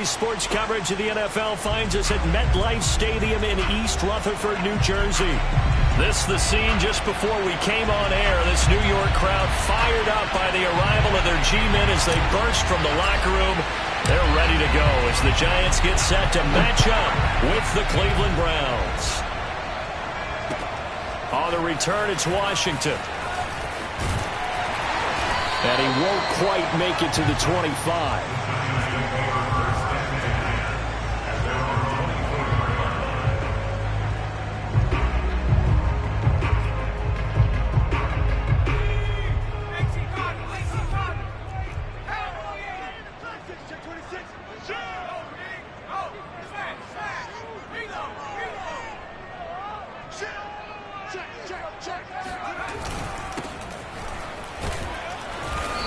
Today's sports coverage of the NFL finds us at MetLife Stadium in East Rutherford, New Jersey. This the scene just before we came on air. This New York crowd fired up by the arrival of their G-men as they burst from the locker room. They're ready to go as the Giants get set to match up with the Cleveland Browns. On the return, it's Washington. And he won't quite make it to the 25.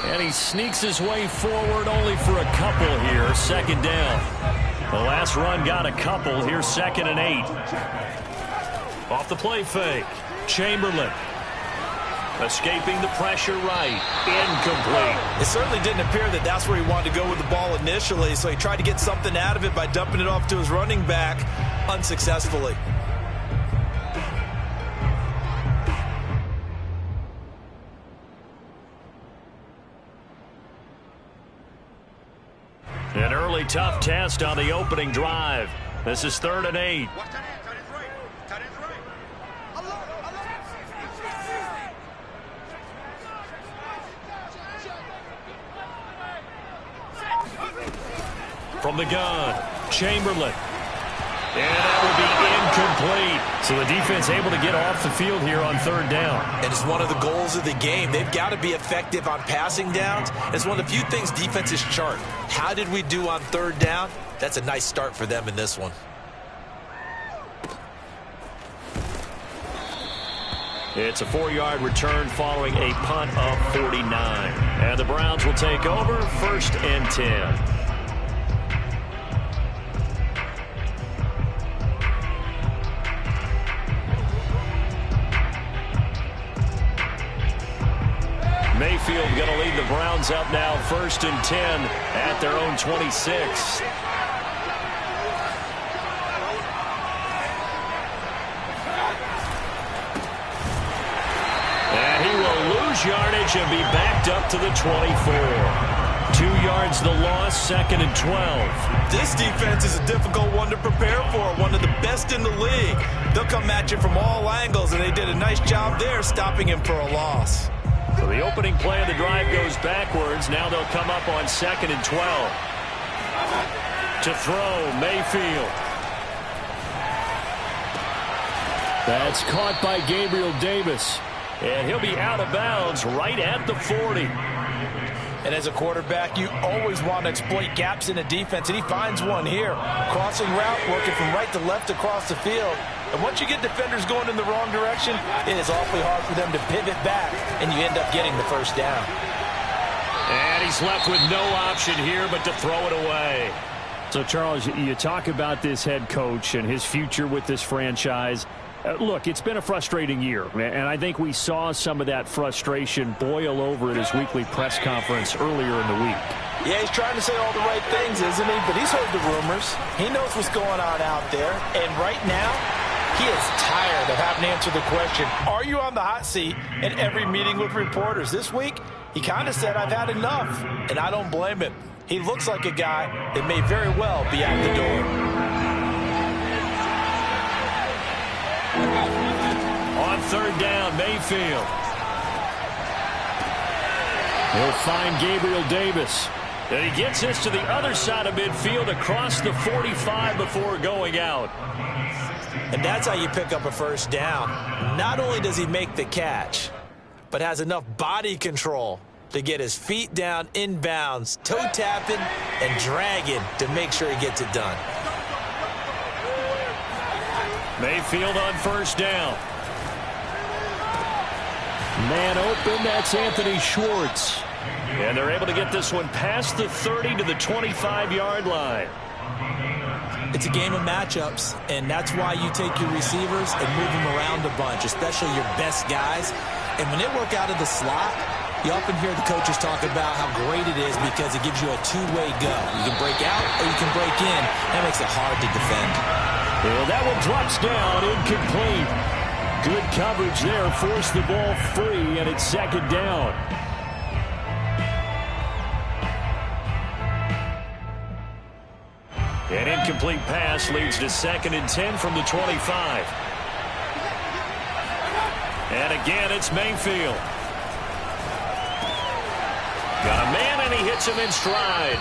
And he sneaks his way forward only for a couple here. Second down. The last run got a couple. Here's 2nd and 8. Off the play fake. Chamberlain. Escaping the pressure right. Incomplete. It certainly didn't appear that that's where he wanted to go with the ball initially, so he tried to get something out of it by dumping it off to his running back unsuccessfully. An early tough test on the opening drive. This is 3rd and 8. From the gun, Chamberlain. And that would be incomplete. So the defense able to get off the field here on 3rd down. And it's one of the goals of the game. They've got to be effective on passing downs. It's one of the few things defenses chart. How did we do on 3rd down? That's a nice start for them in this one. It's a 4-yard return following a punt of 49. And the Browns will take over 1st and 10. Mayfield going to lead the Browns up now 1st and 10 at their own 26. And he will lose yardage and be backed up to the 24. 2 yards the loss, 2nd and 12. This defense is a difficult one to prepare for, one of the best in the league. They'll come at you from all angles, and they did a nice job there stopping him for a loss. So the opening play of the drive goes backwards. Now they'll come up on 2nd and 12. To throw, Mayfield. That's caught by Gabriel Davis. And he'll be out of bounds right at the 40. And as a quarterback, you always want to exploit gaps in a defense, and he finds one here. Crossing route, working from right to left across the field. And once you get defenders going in the wrong direction, it is awfully hard for them to pivot back, and you end up getting the 1st down. And he's left with no option here but to throw it away. So, Charles, you talk about this head coach and his future with this franchise. Look, it's been a frustrating year, and I think we saw some of that frustration boil over at his weekly press conference earlier in the week. Yeah, he's trying to say all the right things, isn't he? But he's heard the rumors. He knows what's going on out there. And right now, he is tired of having to answer the question, are you on the hot seat in every meeting with reporters? This week, he kind of said, I've had enough. And I don't blame him. He looks like a guy that may very well be out the door. On 3rd down, Mayfield. He'll find Gabriel Davis. And he gets this to the other side of midfield across the 45 before going out. And that's how you pick up a 1st down. Not only does he make the catch, but has enough body control to get his feet down inbounds, toe tapping and dragging to make sure he gets it done. Mayfield on 1st down. Man open, that's Anthony Schwartz. And they're able to get this one past the 30 to the 25-yard line. It's a game of matchups, and that's why you take your receivers and move them around a bunch, especially your best guys. And when they work out of the slot, You often hear the coaches talk about how great it is because it gives you a two-way go. You can break out or you can break in. That makes it hard to defend. Well, that one drops down, incomplete. Good coverage there, forced the ball free, and it's second down. An incomplete pass leads to 2nd and 10 from the 25. And again, it's Mayfield. Got a man, and he hits him in stride.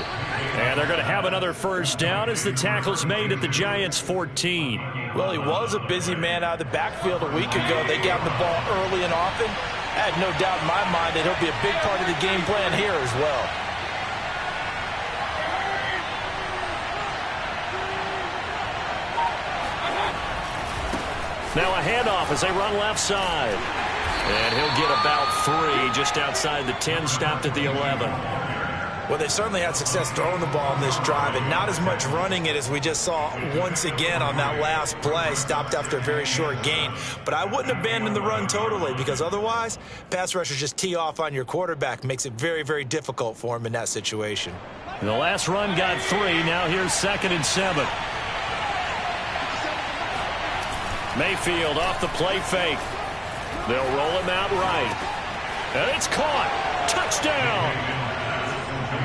And they're going to have another first down as the tackle's made at the Giants' 14. Well, he was a busy man out of the backfield a week ago. They got him the ball early and often. I had no doubt in my mind that he'll be a big part of the game plan here as well. Now a handoff as they run left side. And he'll get about 3 just outside the 10, stopped at the 11. Well, they certainly had success throwing the ball in this drive and not as much running it as we just saw once again on that last play. Stopped after a very short gain. But I wouldn't abandon the run totally because otherwise, pass rushers just tee off on your quarterback. Makes it very, very difficult for him in that situation. And the last run got 3. Now here's 2nd and 7. Mayfield off the play fake. They'll roll him out right. And it's caught. Touchdown.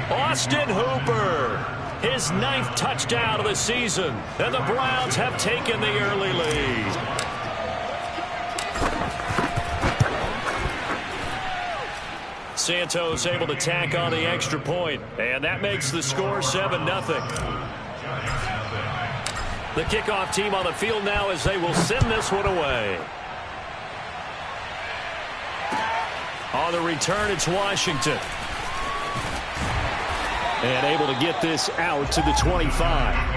Austin Hooper. His 9th touchdown of the season. And the Browns have taken the early lead. Santos able to tack on the extra point. And that makes the score 7-0. The kickoff team on the field now as they will send this one away. On the return, it's Washington. And able to get this out to the 25.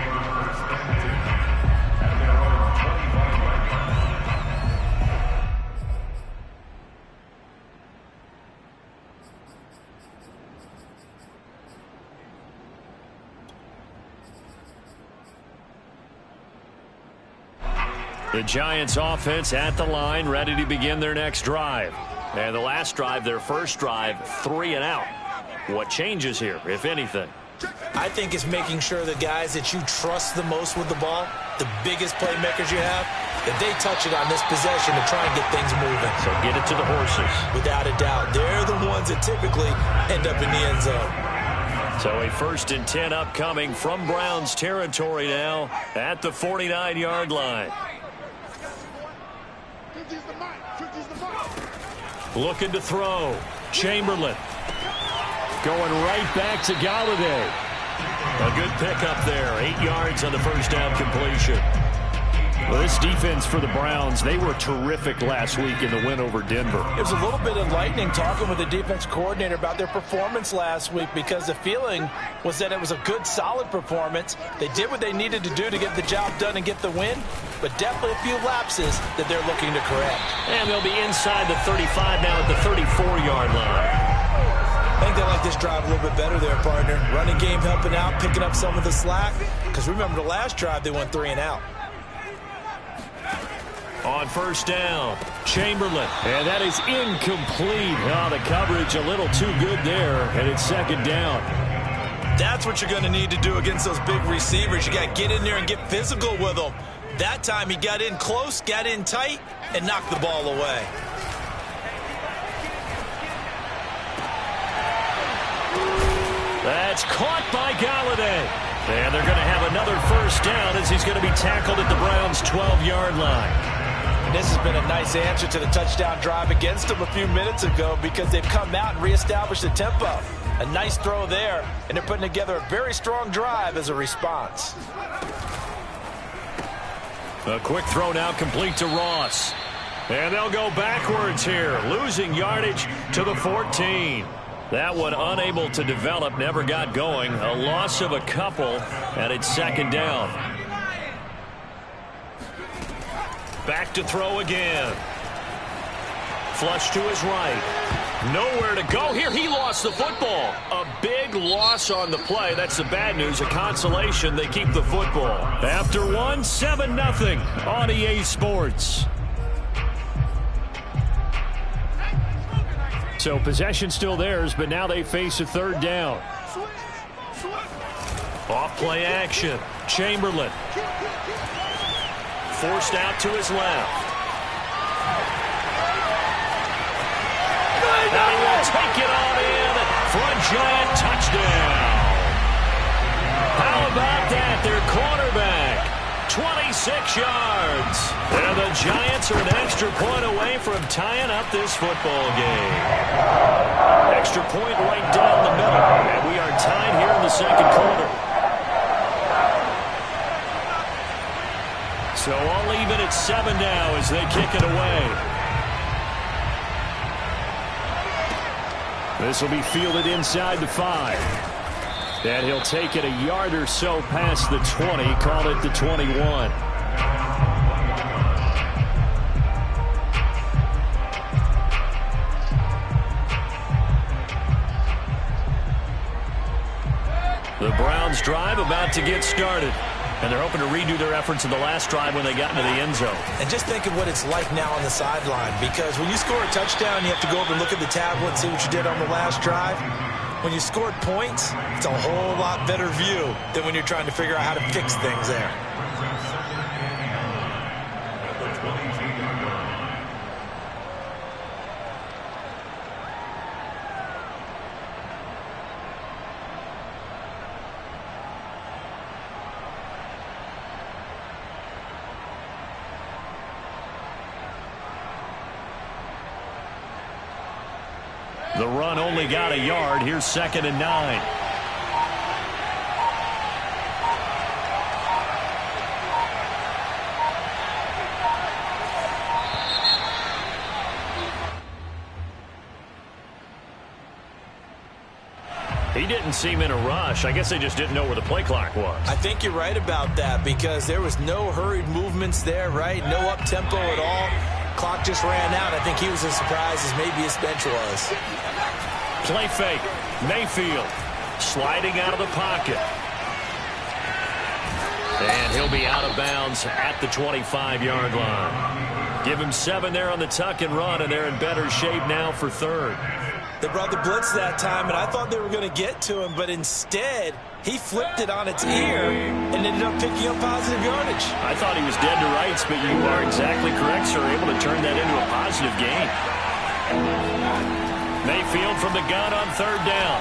The Giants offense at the line, ready to begin their next drive. And the last drive, their first drive, 3 and out. What changes here, if anything? I think it's making sure the guys that you trust the most with the ball, the biggest playmakers you have, that they touch it on this possession to try and get things moving. So get it to the horses. Without a doubt. They're the ones that typically end up in the end zone. So a 1st and 10 upcoming from Browns territory now at the 49-yard line. Looking to throw. Chamberlain. Going right back to Galladay. A good pickup there. 8 yards on the first down completion. Well, this defense for the Browns, they were terrific last week in the win over Denver. It was a little bit enlightening talking with the defense coordinator about their performance last week because the feeling was that it was a good, solid performance. They did what they needed to do to get the job done and get the win, but definitely a few lapses that they're looking to correct. And they'll be inside the 35 now at the 34-yard line. I think they like this drive a little bit better there, partner. Running game helping out, picking up some of the slack. Because remember the last drive, they went 3 and out. On first down, Chamberlain. And that is incomplete. Oh, the coverage a little too good there, and it's 2nd down. That's what you're going to need to do against those big receivers. You got to get in there and get physical with them. That time he got in close, got in tight, and knocked the ball away. That's caught by Galladay. And they're going to have another first down as he's going to be tackled at the Browns' 12-yard line. And this has been a nice answer to the touchdown drive against them a few minutes ago because they've come out and reestablished the tempo. A nice throw there, and they're putting together a very strong drive as a response. A quick throw now complete to Ross. And they'll go backwards here, losing yardage to the 14. That one unable to develop, never got going. A loss of a couple, and it's 2nd down. Back to throw again. Flush to his right. Nowhere to go here. He lost the football. A big loss on the play. That's the bad news. A consolation. They keep the football. After one, 7-0 on EA Sports. So possession still theirs, but now they face a third down. Off play action. Chamberlain. Forced out to his left. And he will take it on in for a giant touchdown. How about that? Their quarterback, 26 yards. And the Giants are an extra point away from tying up this football game. Extra point right down the middle. And we are tied here in the second quarter. So I'll leave it at 7 now as they kick it away. This will be fielded inside the 5. And he'll take it a yard or so past the 20, call it the 21. The Browns drive about to get started. And they're hoping to redo their efforts in the last drive when they got into the end zone. And just think of what it's like now on the sideline. Because when you score a touchdown, you have to go over and look at the tablet and see what you did on the last drive. When you scored points, it's a whole lot better view than when you're trying to figure out how to fix things there. The run only got a yard. Here's 2nd and 9. He didn't seem in a rush. I guess they just didn't know where the play clock was. I think you're right about that because there was no hurried movements there, right? No up-tempo at all. Clock just ran out. I think he was as surprised as maybe his bench was. Play fake. Mayfield sliding out of the pocket. And he'll be out of bounds at the 25-yard line. Give him 7 there on the tuck and run, and they're in better shape now for 3rd. They brought the blitz that time, and I thought they were going to get to him, but instead he flipped it on its ear and ended up picking up positive yardage. I thought he was dead to rights, but you are exactly correct, sir. Able to turn that into a positive gain. Mayfield from the gun on 3rd down.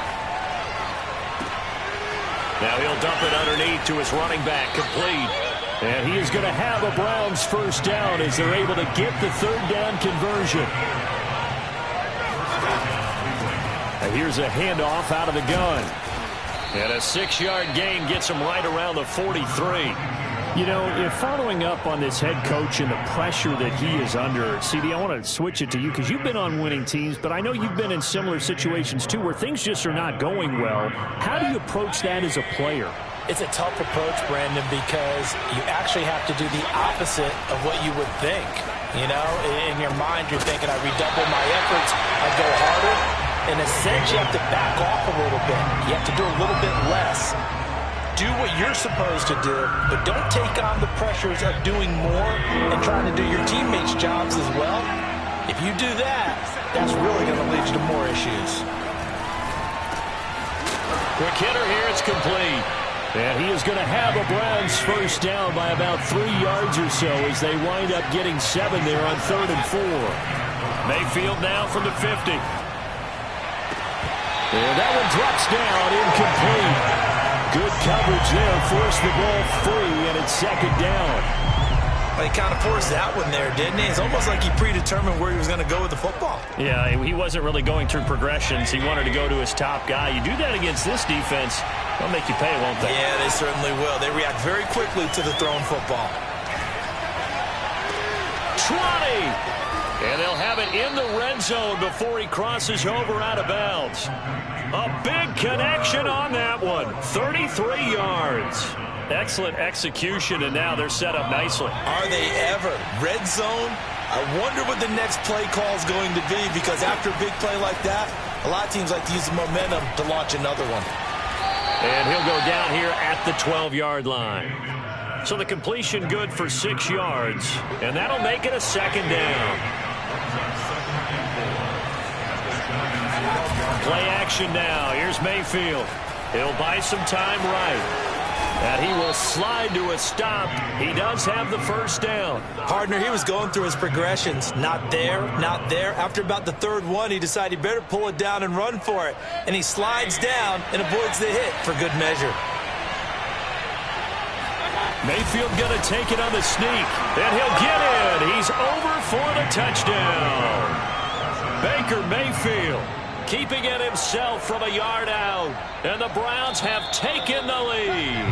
Now he'll dump it underneath to his running back, complete. And he is going to have a Browns first down as they're able to get the 3rd down conversion. And here's a handoff out of the gun. And a 6-yard gain gets him right around the 43. You know, if following up on this head coach and the pressure that he is under, CD, I want to switch it to you because you've been on winning teams, but I know you've been in similar situations too where things just are not going well. How do you approach that as a player? It's a tough approach, Brandon, because you actually have to do the opposite of what you would think. You know, in your mind, you're thinking, I redouble my efforts, I go harder. In a sense, you have to back off a little bit. You have to do a little bit less. Do what you're supposed to do, but don't take on the pressures of doing more and trying to do your teammates' jobs as well. If you do that, that's really going to lead you to more issues. Quick hitter here, it's complete. And he is going to have a Browns first down by about 3 yards or so as they wind up getting 7 there on 3rd and 4. Mayfield now from the 50. And that one drops down, incomplete. Good coverage there, forced the ball free, and it's 2nd down. Well, he kind of forced that one there, didn't he? It's almost like he predetermined where he was going to go with the football. Yeah, he wasn't really going through progressions. He wanted to go to his top guy. You do that against this defense, they'll make you pay, won't they? Yeah, they certainly will. They react very quickly to the thrown football. 20! And they'll have it in the red zone before he crosses over out of bounds. A big connection on that one. 33 yards. Excellent execution, and now they're set up nicely. Are they ever? Red zone? I wonder what the next play call is going to be, because after a big play like that, a lot of teams like to use the momentum to launch another one. And he'll go down here at the 12-yard line. So the completion good for 6 yards, and that'll make it a 2nd down. Play action now. Here's Mayfield. He'll buy some time right. And he will slide to a stop. He does have the first down. Partner, he was going through his progressions. Not there, not there. After about the third one, he decided he better pull it down and run for it. And he slides down and avoids the hit for good measure. Mayfield going to take it on the sneak. And he'll get in. He's over for the touchdown. Baker Mayfield keeping it himself from a yard out. And the Browns have taken the lead.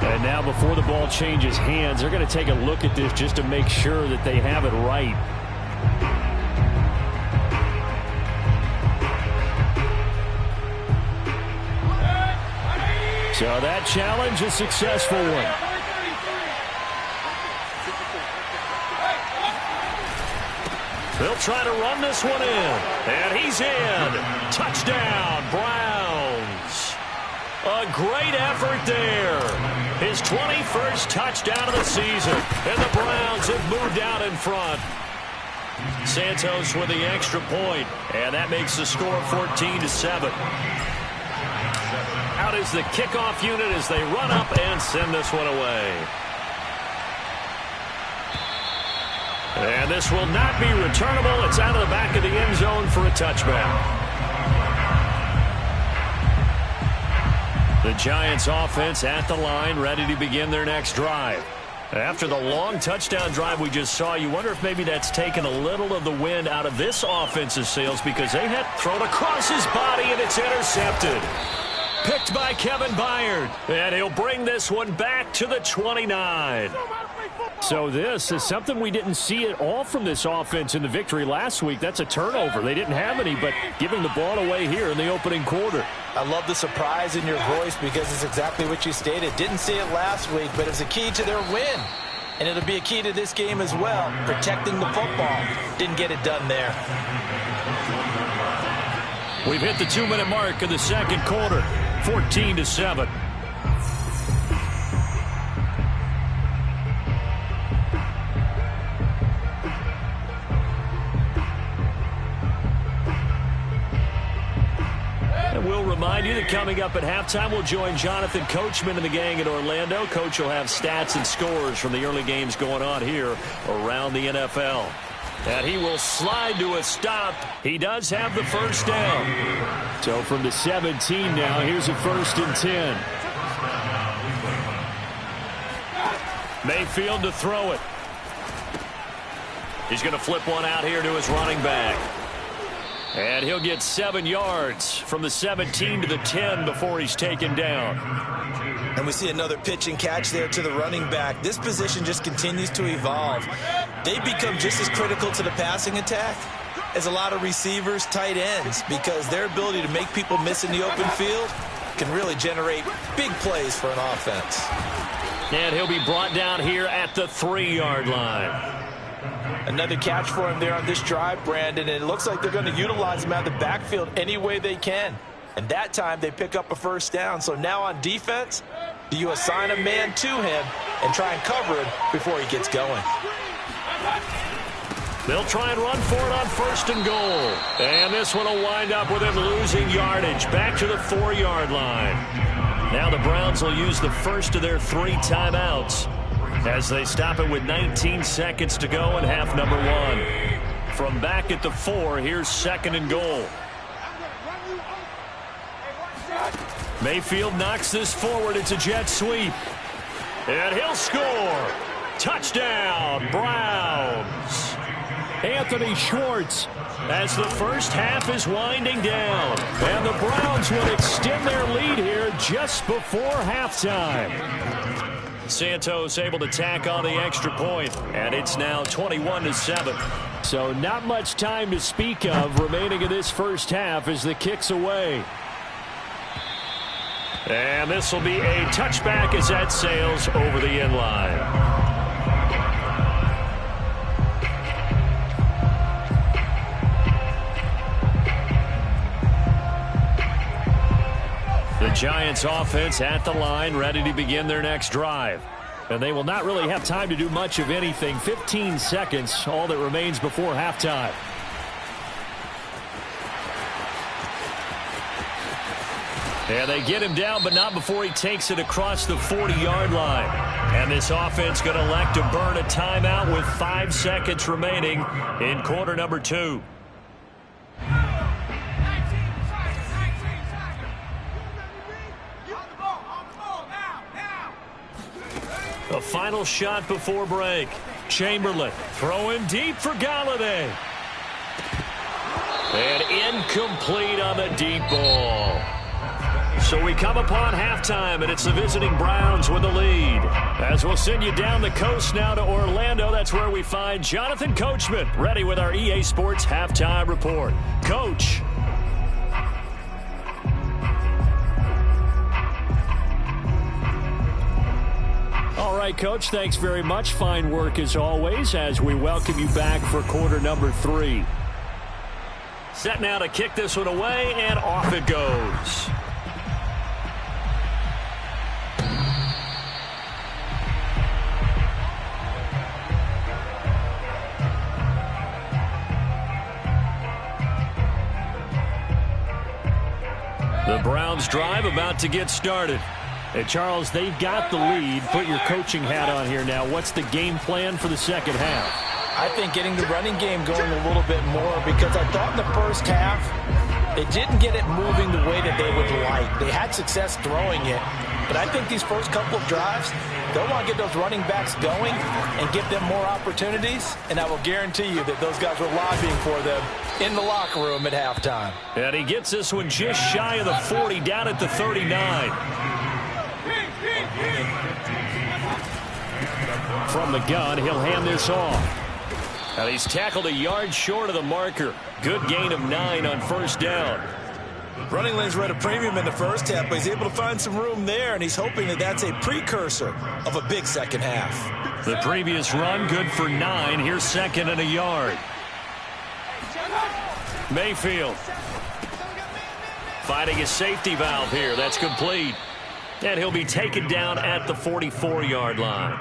And now before the ball changes hands, they're going to take a look at this just to make sure that they have it right. So that challenge, a successful one. They'll try to run this one in. And he's in. Touchdown, Browns. A great effort there. His 21st touchdown of the season. And the Browns have moved out in front. Santos with the extra point. And that makes the score 14-7. Out is the kickoff unit as they run up and send this one away. And this will not be returnable. It's out of the back of the end zone for a touchback. The Giants offense at the line, ready to begin their next drive. After the long touchdown drive we just saw, you wonder if maybe that's taken a little of the wind out of this offense's sails because they had thrown across his body and it's intercepted. Picked by Kevin Byard. And he'll bring this one back to the 29. So this is something we didn't see at all from this offense in the victory last week. That's a turnover. They didn't have any, but giving the ball away here in the opening quarter. I love the surprise in your voice because it's exactly what you stated. Didn't see it last week, but it's a key to their win. And it'll be a key to this game as well, protecting the football. Didn't get it done there. We've hit the 2-minute mark of the second quarter, 14-7. And we'll remind you that coming up at halftime, we'll join Jonathan Coachman and the gang in Orlando. Coach will have stats and scores from the early games going on here around the NFL. And he will slide to a stop. He does have the first down. So from the 17 now, here's a 1st and 10. Mayfield to throw it. He's going to flip one out here to his running back. And he'll get 7 yards from the 17 to the 10 before he's taken down. And we see another pitch and catch there to the running back. This position just continues to evolve. They become just as critical to the passing attack as a lot of receivers, tight ends, because their ability to make people miss in the open field can really generate big plays for an offense. And he'll be brought down here at the 3-yard line. Another catch for him there on this drive, Brandon, and it looks like they're going to utilize him out of the backfield any way they can. And that time they pick up a first down. So now on defense, do you assign a man to him and try and cover him before he gets going? They'll try and run for it on 1st and goal. And this one will wind up with him losing yardage back to the 4-yard line. Now the Browns will use the first of their 3 timeouts as they stop it with 19 seconds to go in half number 1. From back at the 4, here's 2nd and goal. Mayfield knocks this forward. It's a jet sweep. And he'll score. Touchdown, Browns. Anthony Schwartz as the first half is winding down. And the Browns will extend their lead here just before halftime. Santos able to tack on the extra point, and it's now 21-7. So not much time to speak of remaining in this first half as the kick's away. And this will be a touchback as that sails over the end line. The Giants offense at the line, ready to begin their next drive. And they will not really have time to do much of anything. 15 seconds, all that remains before halftime. And they get him down, but not before he takes it across the 40-yard line. And this offense going to elect to burn a timeout with 5 seconds remaining in quarter number 2. A final shot before break. Chamberlain throwing deep for Galladay. And incomplete on the deep ball. So we come upon halftime, and it's the visiting Browns with the lead. As we'll send you down the coast now to Orlando, that's where we find Jonathan Coachman, ready with our EA Sports Halftime Report. Coach. All right, Coach, thanks very much. Fine work as always as we welcome you back for quarter number 3. Set now to kick this one away, and off it goes. The Browns drive about to get started. Hey, Charles, they've got the lead. Put your coaching hat on here now. What's the game plan for the second half? I think getting the running game going a little bit more, because I thought in the first half they didn't get it moving the way that they would like. They had success throwing it, but I think these first couple of drives, they'll want to get those running backs going and give them more opportunities, and I will guarantee you that those guys were lobbying for them in the locker room at halftime. And he gets this one just shy of the 40, down at the 39. From the gun, he'll hand this off. And he's tackled a yard short of the marker. Good gain of 9 on first down. Running lanes were at a premium in the first half, but he's able to find some room there, and he's hoping that that's a precursor of a big second half. The previous run, good for 9. Here's second and a yard. Mayfield finding a safety valve here. That's complete. And he'll be taken down at the 44-yard line.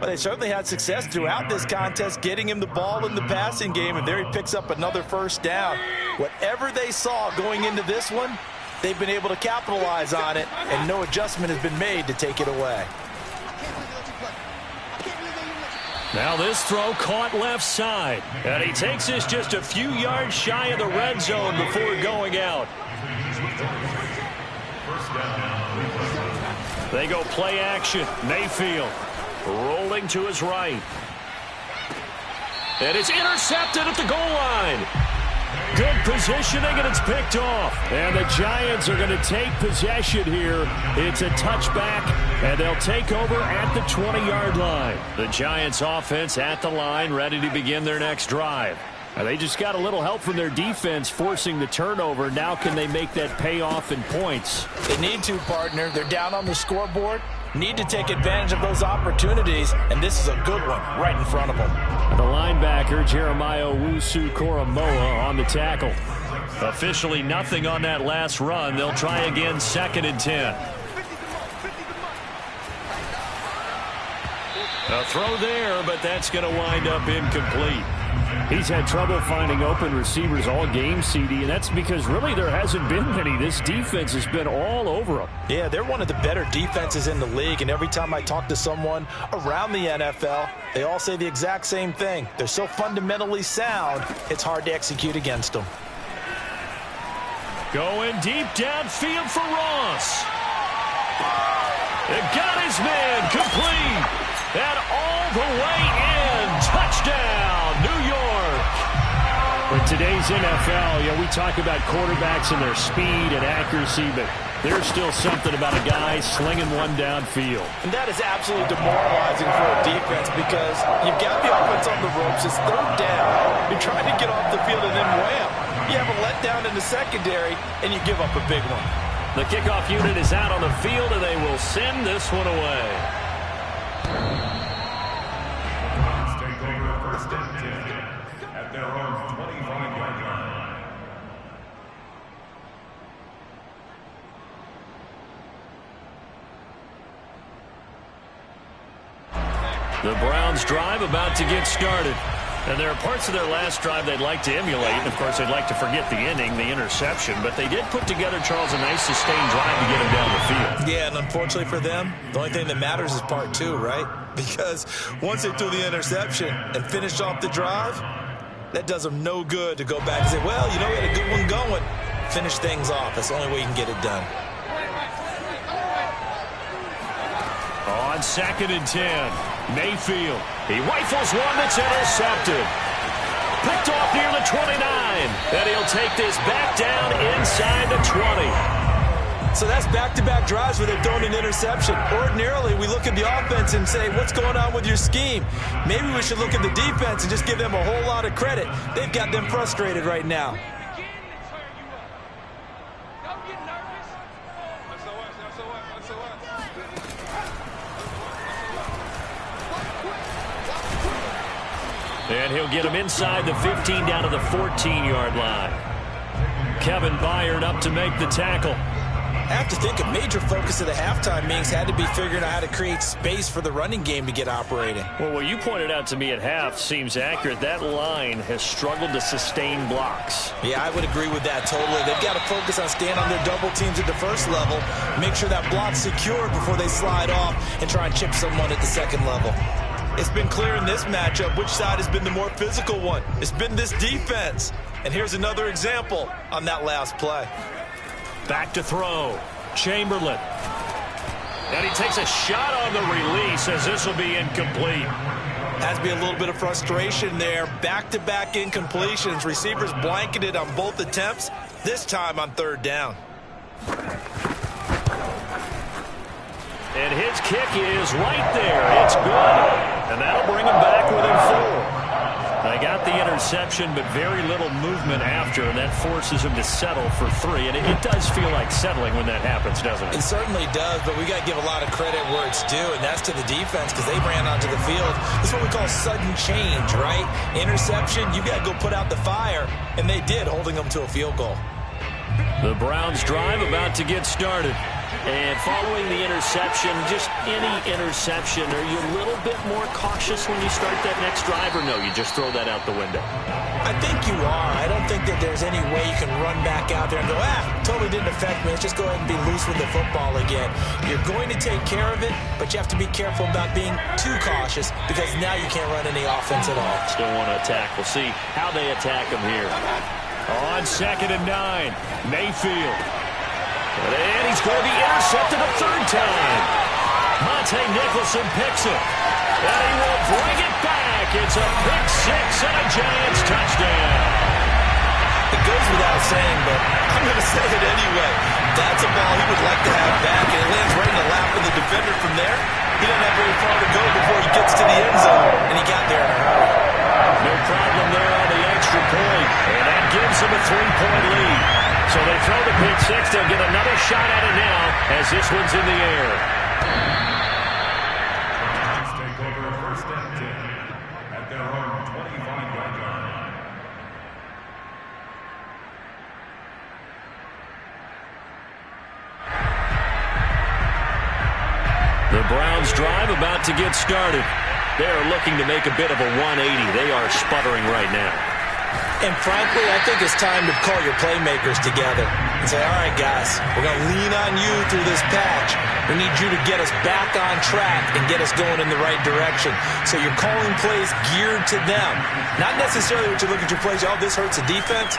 Well, they certainly had success throughout this contest, getting him the ball in the passing game, and there he picks up another first down. Whatever they saw going into this one, they've been able to capitalize on it, and no adjustment has been made to take it away. Now this throw caught left side, and he takes this just a few yards shy of the red zone before going out. They go play action. Mayfield rolling to his right. And it's intercepted at the goal line. Good positioning, and it's picked off. And the Giants are going to take possession here. It's a touchback, and they'll take over at the 20-yard line. The Giants offense at the line, ready to begin their next drive. And they just got a little help from their defense forcing the turnover. Now can they make that pay off in points? They need to, partner. They're down on the scoreboard. Need to take advantage of those opportunities, and this is a good one right in front of them. The linebacker, Jeremiah Owusu-Koramoah, on the tackle. Officially nothing on that last run. They'll try again, 2nd and 10. A throw there, but that's going to wind up incomplete. He's had trouble finding open receivers all game, CD, and that's because really there hasn't been many. This defense has been all over them. Yeah, they're one of the better defenses in the league, and every time I talk to someone around the NFL, they all say the exact same thing. They're so fundamentally sound, it's hard to execute against them. Going deep downfield for Ross. It got his man complete. And all the way in. Touchdown, New York. In today's NFL, we talk about quarterbacks and their speed and accuracy, but there's still something about a guy slinging one downfield. And that is absolutely demoralizing for a defense, because you've got the offense on the ropes. It's 3rd down. You're trying to get off the field, and then wham, you have a letdown in the secondary, and you give up a big one. The kickoff unit is out on the field, and they will send this one away. At their own 25-yard line. The Browns drive about to get started. And there are parts of their last drive they'd like to emulate. Of course, they'd like to forget the inning, the interception. But they did put together, Charles, a nice sustained drive to get him down the field. Yeah, and unfortunately for them, the only thing that matters is part two, right? Because once they threw the interception and finished off the drive, that does them no good to go back and say, well, you know, we had a good one going. Finish things off. That's the only way you can get it done. On 2nd and 10, Mayfield. He rifles one that's intercepted. Picked off near the 29. And he'll take this back down inside the 20. So that's back-to-back drives where they've thrown an interception. Ordinarily, we look at the offense and say, what's going on with your scheme? Maybe we should look at the defense and just give them a whole lot of credit. They've got them frustrated right now. And he'll get him inside the 15 down to the 14-yard line. Kevin Byard up to make the tackle. I have to think a major focus of the halftime meetings had to be figuring out how to create space for the running game to get operating. Well, what you pointed out to me at half seems accurate. That line has struggled to sustain blocks. Yeah, I would agree with that totally. They've got to focus on staying on their double teams at the first level, make sure that block's secured before they slide off and try and chip someone at the second level. It's been clear in this matchup which side has been the more physical one. It's been this defense. And here's another example on that last play. Back to throw. Chamberlain. And he takes a shot on the release as this will be incomplete. Has to be a little bit of frustration there. Back-to-back incompletions. Receivers blanketed on both attempts, this time on 3rd down. And his kick is right there. It's good. And that'll bring him back within 4. They got the interception, but very little movement after, and that forces him to settle for 3. And it does feel like settling when that happens, doesn't it? It certainly does, but we got to give a lot of credit where it's due, and that's to the defense because they ran onto the field. This is what we call sudden change, right? Interception, you got to go put out the fire, and they did, holding them to a field goal. The Browns drive about to get started. And following the interception, just any interception, are you a little bit more cautious when you start that next drive, or no, you just throw that out the window? I think you are. I don't think that there's any way you can run back out there and go, totally didn't affect me. Let's just go ahead and be loose with the football again. You're going to take care of it, but you have to be careful about being too cautious because now you can't run any offense at all. Still want to attack. We'll see how they attack him here. On 2nd and 9, Mayfield. And he's going to be intercepted a 3rd time. Monte Nicholson picks it. And he will bring it back. It's a pick 6 and a Giants touchdown. It goes without saying, but I'm going to say it anyway. That's a ball he would like to have back, and it lands right in the lap of the defender from there. He doesn't have very far to go before he gets to the end zone, and he got there in a hurry. No problem there on the extra point, and that gives him a 3-point lead. So they throw the pick 6. They'll get another shot at it now as this one's in the air. Let's take over 1st and 10 at their own 25-yard line. The Browns drive about to get started. They are looking to make a bit of a 180. They are sputtering right now. And frankly, I think it's time to call your playmakers together and say, all right, guys, we're going to lean on you through this patch. We need you to get us back on track and get us going in the right direction. So you're calling plays geared to them. Not necessarily what you look at your plays, oh, this hurts the defense.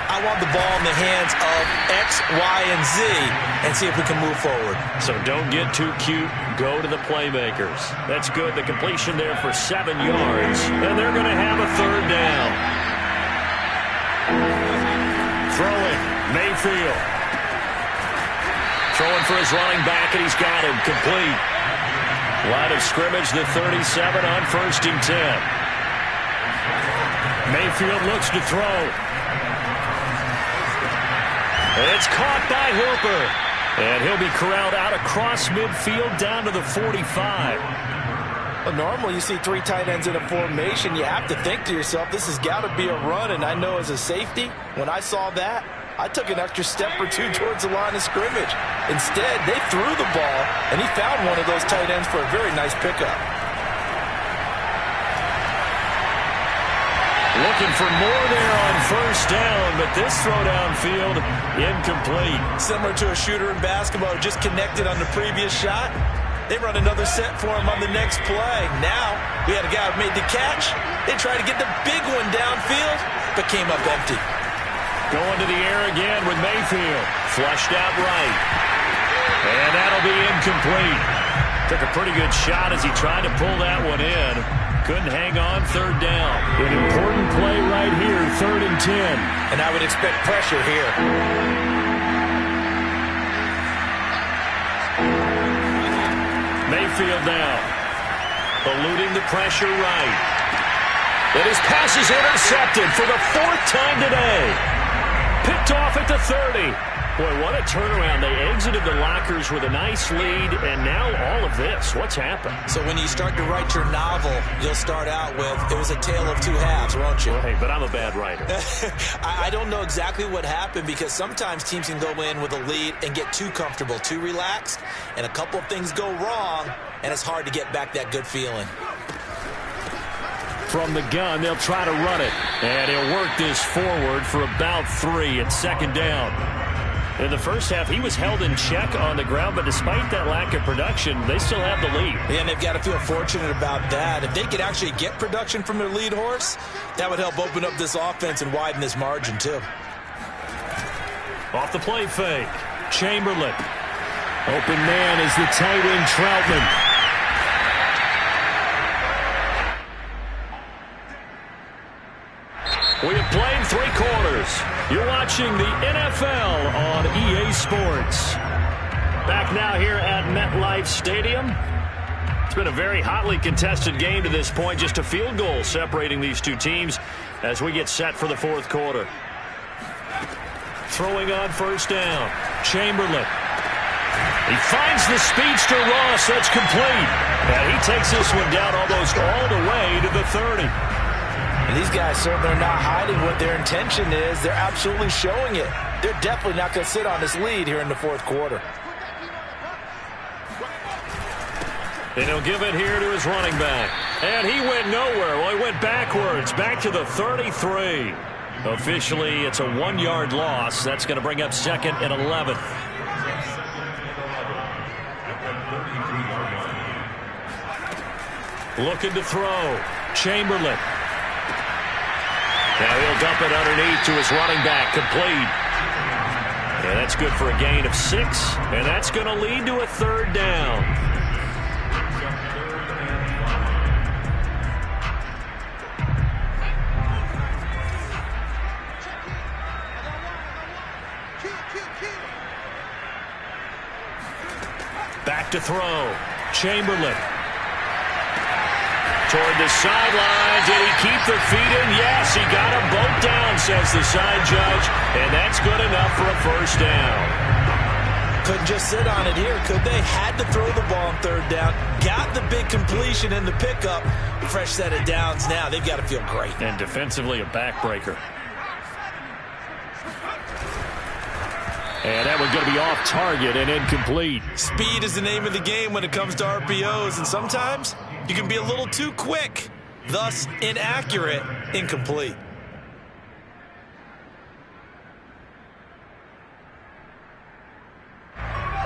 I want the ball in the hands of X, Y, and Z and see if we can move forward. So don't get too cute. Go to the playmakers. That's good. The completion there for 7 yards. And they're going to have a 3rd down. Throwing, Mayfield. Throwing for his running back, and he's got him complete. Line of scrimmage, the 37 on 1st and 10. Mayfield looks to throw. It's caught by Hooper. And he'll be corralled out across midfield down to the 45. Well, normally you see 3 tight ends in a formation. You have to think to yourself, this has got to be a run. And I know as a safety, when I saw that, I took an extra step or 2 towards the line of scrimmage. Instead, they threw the ball, and he found one of those tight ends for a very nice pickup. Looking for more there on first down, but this throw downfield incomplete. Similar to a shooter in basketball who just connected on the previous shot. They run another set for him on the next play. Now, we had a guy who made the catch. They tried to get the big one downfield, but came up empty. Going to the air again with Mayfield. Flushed out right. And that'll be incomplete. Took a pretty good shot as he tried to pull that one in. Couldn't hang on third down. An important play right here, 3rd and 10. And I would expect pressure here. Mayfield now. Eluding the pressure right. And his pass is intercepted for the 4th time today. Picked off at the 30. Boy, what a turnaround. They exited the lockers with a nice lead, and now all of this. What's happened? So when you start to write your novel, you'll start out with, it was a tale of two halves, won't you? Right, but I'm a bad writer. I don't know exactly what happened, because sometimes teams can go in with a lead and get too comfortable, too relaxed, and a couple of things go wrong, and it's hard to get back that good feeling. From the gun, they'll try to run it, and he'll work this forward for about 3 at 2nd down. In the first half, he was held in check on the ground, but despite that lack of production, they still have the lead. Yeah, and they've got to feel fortunate about that. If they could actually get production from their lead horse, that would help open up this offense and widen this margin, too. Off the play fake. Chamberlain. Open man is the tight end, Troutman. We have played 3 quarters. You're watching the NFL on EA Sports. Back now here at MetLife Stadium. It's been a very hotly contested game to this point. Just a field goal separating these two teams as we get set for the 4th quarter. Throwing on first down. Chamberlain. He finds the speedster Ross. That's complete. And he takes this one down almost all the way to the 30. And these guys certainly are not hiding what their intention is. They're absolutely showing it. They're definitely not going to sit on this lead here in the 4th quarter. And he'll give it here to his running back. And he went nowhere. Well, he went backwards, back to the 33. Officially, it's a 1-yard loss. That's going to bring up 2nd and 11. Looking to throw. Chamberlain. Now he'll dump it underneath to his running back. Complete. And that's good for a gain of 6. And that's going to lead to a 3rd down. Back to throw. Chamberlain. Toward the sideline. Did he keep the feet in? Yes, he got them both down, says the side judge. And that's good enough for a 1st down. Couldn't just sit on it here, could they? Had to throw the ball on 3rd down. Got the big completion in the pickup. Fresh set of downs now. They've got to feel great. And defensively, a backbreaker. And that one's going to be off target and incomplete. Speed is the name of the game when it comes to RPOs, and sometimes you can be a little too quick, thus inaccurate, incomplete.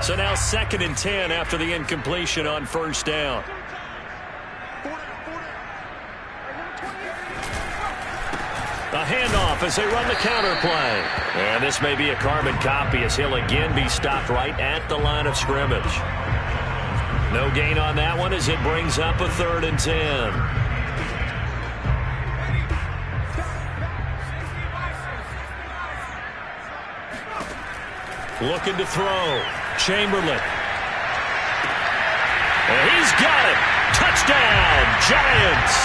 So now 2nd and 10 after the incompletion on first down. A handoff as they run the counter play. And this may be a carbon copy as he'll again be stopped right at the line of scrimmage. No gain on that one as it brings up a 3rd and 10. Looking to throw. Chamberlain. And he's got it. Touchdown, Giants.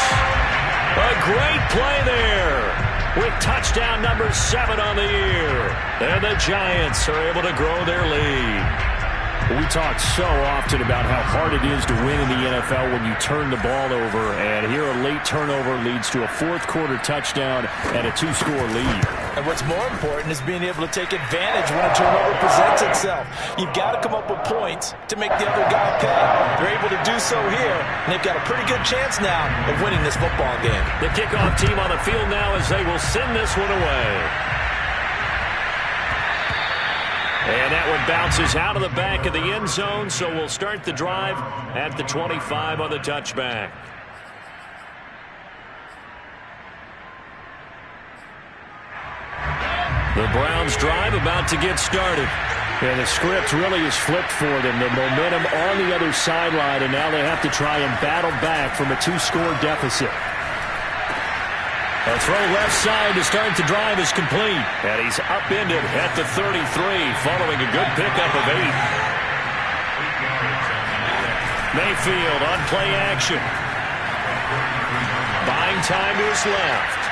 A great play there with touchdown number 7 on the year. And the Giants are able to grow their lead. We talk so often about how hard it is to win in the NFL when you turn the ball over, and here a late turnover leads to a fourth-quarter touchdown and a two-score lead. And what's more important is being able to take advantage when a turnover presents itself. You've got to come up with points to make the other guy pay. They're able to do so here, and they've got a pretty good chance now of winning this football game. The kickoff team on the field now as they will send this one away. And that one bounces out of the back of the end zone, so we'll start the drive at the 25 on the touchback. The Browns drive about to get started. And the script really is flipped for them. The momentum on the other sideline, and now they have to try and battle back from a two-score deficit. A throw left side to start the drive is complete. And he's upended at the 33 following a good pickup of 8. Mayfield on play action. Buying time to his left.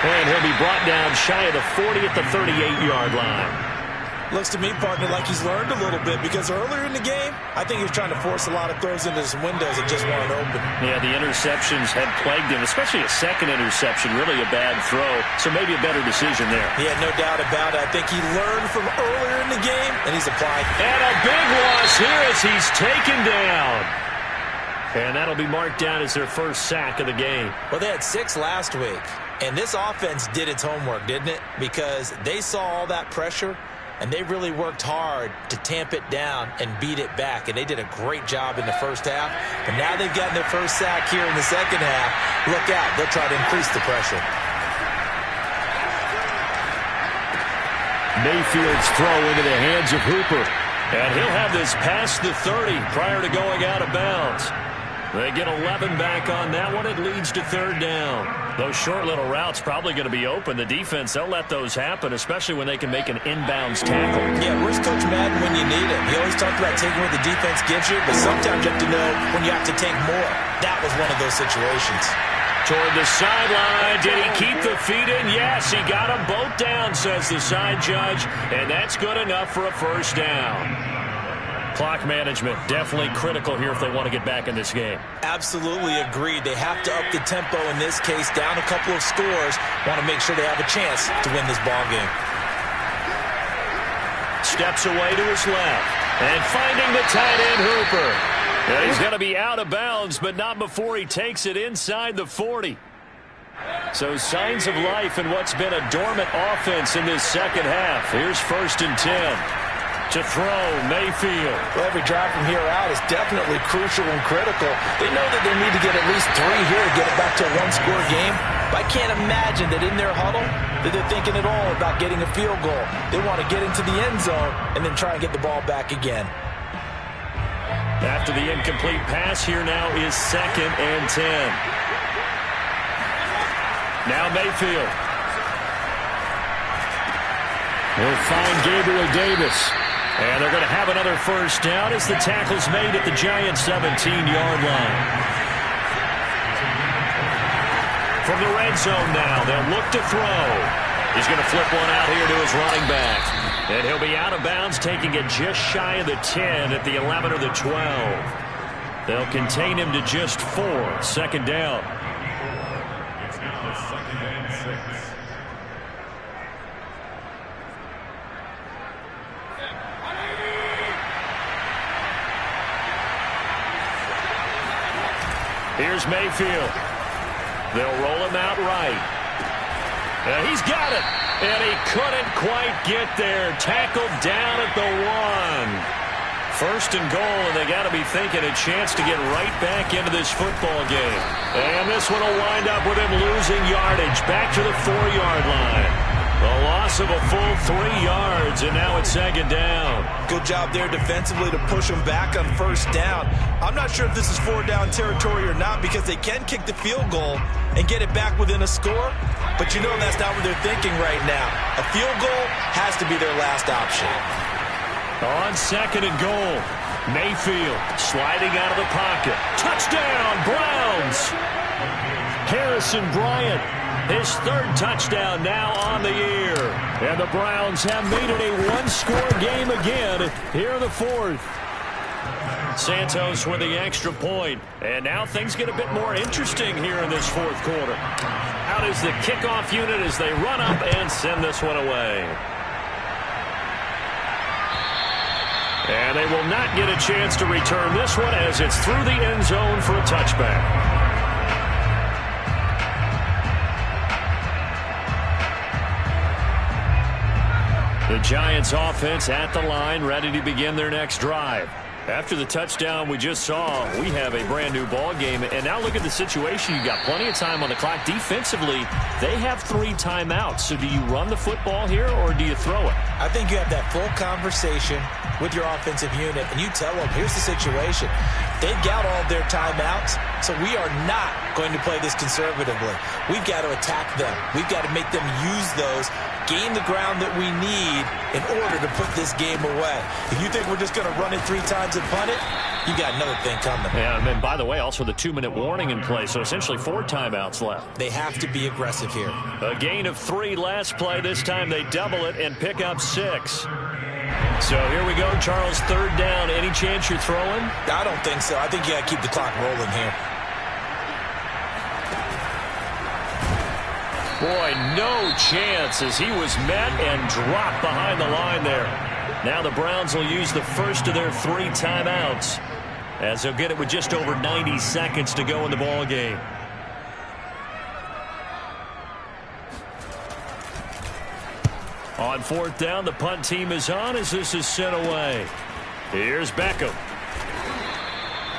And he'll be brought down shy of the 40 at the 38-yard line. Looks to me, partner, like he's learned a little bit because earlier in the game, I think he was trying to force a lot of throws into some windows that just weren't open. Yeah, the interceptions had plagued him, especially a second interception, really a bad throw, so maybe a better decision there. Yeah, no doubt about it. I think he learned from earlier in the game, and he's applied. And a big loss here as he's taken down. And that'll be marked down as their first sack of the game. Well, they had 6 last week, and this offense did its homework, didn't it? Because they saw all that pressure, and they really worked hard to tamp it down and beat it back. And they did a great job in the first half. But now they've gotten their first sack here in the second half. Look out. They'll try to increase the pressure. Mayfield's throw into the hands of Hooper. And he'll have this past the 30 prior to going out of bounds. They get 11 back on that one. It leads to third down. Those short little routes probably going to be open. The defense, they'll let those happen, especially when they can make an inbounds tackle. Yeah, where's Coach Madden when you need him? He always talked about taking what the defense gives you, but sometimes you have to know when you have to take more. That was one of those situations. Toward the sideline. Did he keep the feet in? Yes, he got them both down, says the side judge, and that's good enough for a first down. Clock management definitely critical here if they want to get back in this game. Absolutely agreed. They have to up the tempo in this case, down a couple of scores. Want to make sure they have a chance to win this ball game. Steps away to his left. And finding the tight end, Hooper. And he's going to be out of bounds, but not before he takes it inside the 40. So signs of life in what's been a dormant offense in this second half. Here's 1st and 10. To throw, Mayfield. Well, every drive from here out is definitely crucial and critical. They know that they need to get at least 3 here to get it back to a one-score game. But I can't imagine that in their huddle that they're thinking at all about getting a field goal. They want to get into the end zone and then try and get the ball back again. After the incomplete pass, here now is 2nd and 10. Now Mayfield. We'll find Gabriel Davis. And they're going to have another first down as the tackle's made at the Giants' 17-yard line. From the red zone now, they'll look to throw. He's going to flip one out here to his running back. And he'll be out of bounds, taking it just shy of the 10 at the 11 or the 12. They'll contain him to just 4. 2nd down. It's now 2nd and 6. Here's Mayfield. They'll roll him out right. And he's got it. And he couldn't quite get there. Tackled down at the 1. 1st and goal, and they got to be thinking a chance to get right back into this football game. And this one will wind up with him losing yardage. Back to the 4-yard line. A loss of a full 3 yards, and now it's 2nd down. Good job there defensively to push them back on 1st down. I'm not sure if this is 4-down territory or not because they can kick the field goal and get it back within a score, but you know that's not what they're thinking right now. A field goal has to be their last option. On 2nd and goal, Mayfield sliding out of the pocket. Touchdown, Browns! Jamison Bryant. His third touchdown now on the year. And the Browns have made it a one-score game again here in the fourth. Santos with the extra point. And now things get a bit more interesting here in this fourth quarter. Out is the kickoff unit as they run up and send this one away. And they will not get a chance to return this one as it's through the end zone for a touchback. The Giants offense at the line, ready to begin their next drive. After the touchdown we just saw, we have a brand new ball game. And now look at the situation. You got plenty of time on the clock. Defensively, they have 3 timeouts. So do you run the football here or do you throw it? I think you have that full conversation with your offensive unit, and you tell them, here's the situation. They've got all of their timeouts, so we are not going to play this conservatively. We've got to attack them. We've got to make them use those, gain the ground that we need in order to put this game away. If you think we're just going to run it 3 times and punt it, you got another thing coming. Yeah, and then, by the way, also the 2-minute warning in play, so essentially 4 timeouts left. They have to be aggressive here. A gain of 3 last play. This time they double it and pick up 6. So here we go, Charles, third down. Any chance you're throwing? I don't think so. I think you got to keep the clock rolling here. Boy, no chance as he was met and dropped behind the line there. Now the Browns will use the first of their 3 timeouts as they'll get it with just over 90 seconds to go in the ball game. On fourth down, the punt team is on as this is sent away. Here's Beckham.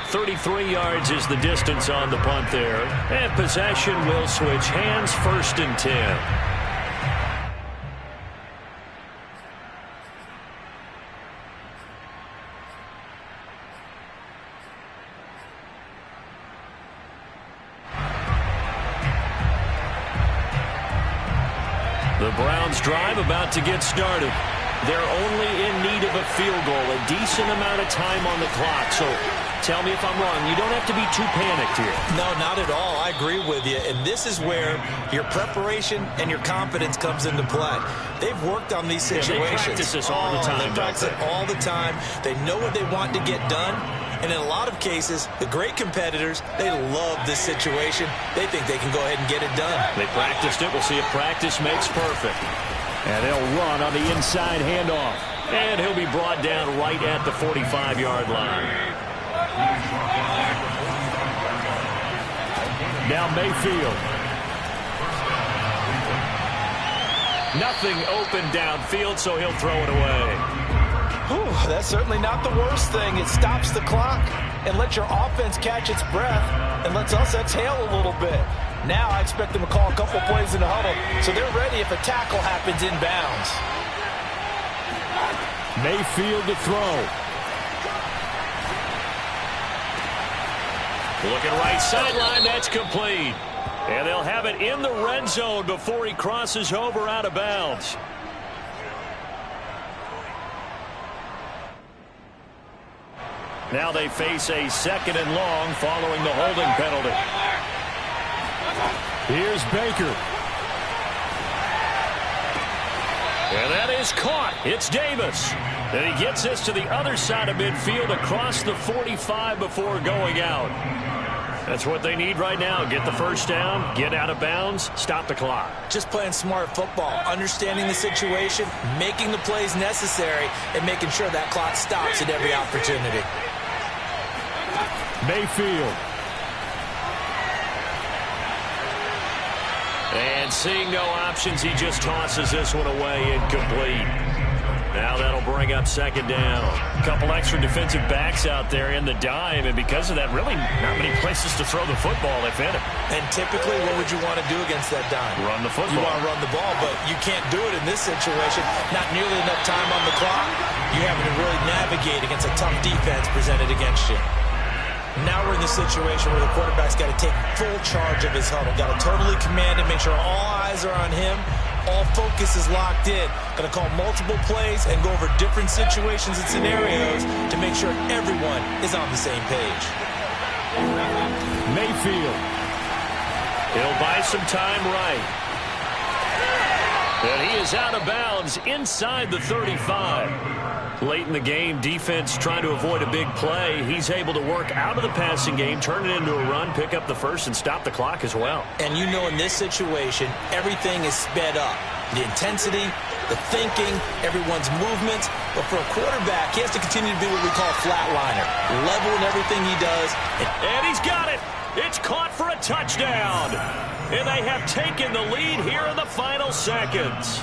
33 yards is the distance on the punt there. And possession will switch hands, 1st and 10. The Browns drive about to get started. They're only in need of a field goal, a decent amount of time on the clock. So tell me if I'm wrong. You don't have to be too panicked here. No, not at all. I agree with you. And this is where your preparation and your confidence comes into play. They've worked on these situations. Yeah, they practice this all the time. They practice it all the time. They know what they want to get done. And in a lot of cases, the great competitors, they love this situation. They think they can go ahead and get it done. They practiced it. We'll see if practice makes perfect. And they'll run on the inside handoff. And he'll be brought down right at the 45-yard line. Now Mayfield. Nothing open downfield, so he'll throw it away. Whew, that's certainly not the worst thing. It stops the clock and lets your offense catch its breath and lets us exhale a little bit. Now I expect them to call a couple plays in the huddle, so they're ready if a tackle happens inbounds. Mayfield to throw. Looking right sideline, that's complete. And they'll have it in the red zone before he crosses over out of bounds. Now they face a 2nd and long following the holding penalty. Here's Baker. And that is caught. It's Davis. And he gets this to the other side of midfield across the 45 before going out. That's what they need right now. Get the first down, get out of bounds, stop the clock. Just playing smart football, understanding the situation, making the plays necessary, and making sure that clock stops at every opportunity. Mayfield. And seeing no options, he just tosses this one away, incomplete. Now that'll bring up 2nd down. A couple extra defensive backs out there in the dime, and because of that, really not many places to throw the football, if any. And typically, what would you want to do against that dime? Run the football. You want to run the ball, but you can't do it in this situation. Not nearly enough time on the clock. You're having to really navigate against a tough defense presented against you. Now we're in the situation where the quarterback's got to take full charge of his huddle. Got to totally command it, make sure all eyes are on him. All focus is locked in. Going to call multiple plays and go over different situations and scenarios to make sure everyone is on the same page. Mayfield. He'll buy some time right. And he is out of bounds inside the 35. Late in the game, defense trying to avoid a big play. He's able to work out of the passing game, turn it into a run, pick up the first, and stop the clock as well. And you know, in this situation, everything is sped up. The intensity, the thinking, everyone's movements. But for a quarterback, he has to continue to be what we call a flatliner. Level in everything he does. And he's got it. It's caught for a touchdown. And they have taken the lead here in the final seconds.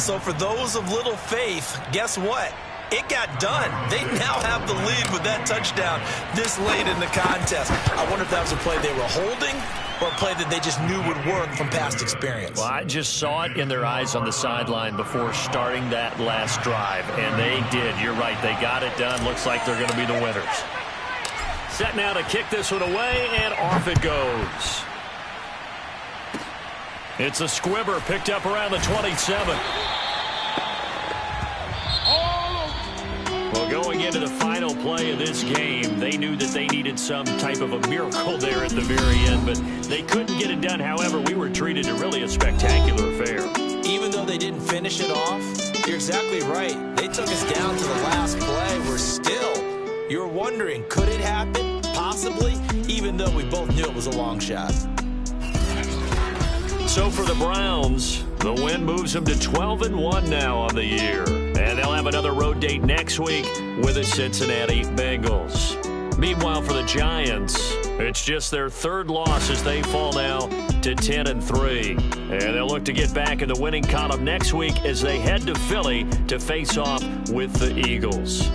So for those of little faith, guess what? It got done. They now have the lead with that touchdown this late in the contest. I wonder if that was a play they were holding or a play that they just knew would work from past experience. Well, I just saw it in their eyes on the sideline before starting that last drive, and they did. You're right. They got it done. Looks like they're going to be the winners. Set now to kick this one away, and off it goes. It's a squibber picked up around the 27. Well, going into the final play of this game, they knew that they needed some type of a miracle there at the very end, but they couldn't get it done. However, we were treated to really a spectacular affair. Even though they didn't finish it off, you're exactly right. They took us down to the last play. We're still, you're wondering, could it happen? Possibly, even though we both knew it was a long shot. So for the Browns, the win moves them to 12-1 now on the year. And they'll have another road date next week with the Cincinnati Bengals. Meanwhile, for the Giants, it's just their third loss as they fall now to 10-3. And they'll look to get back in the winning column next week as they head to Philly to face off with the Eagles.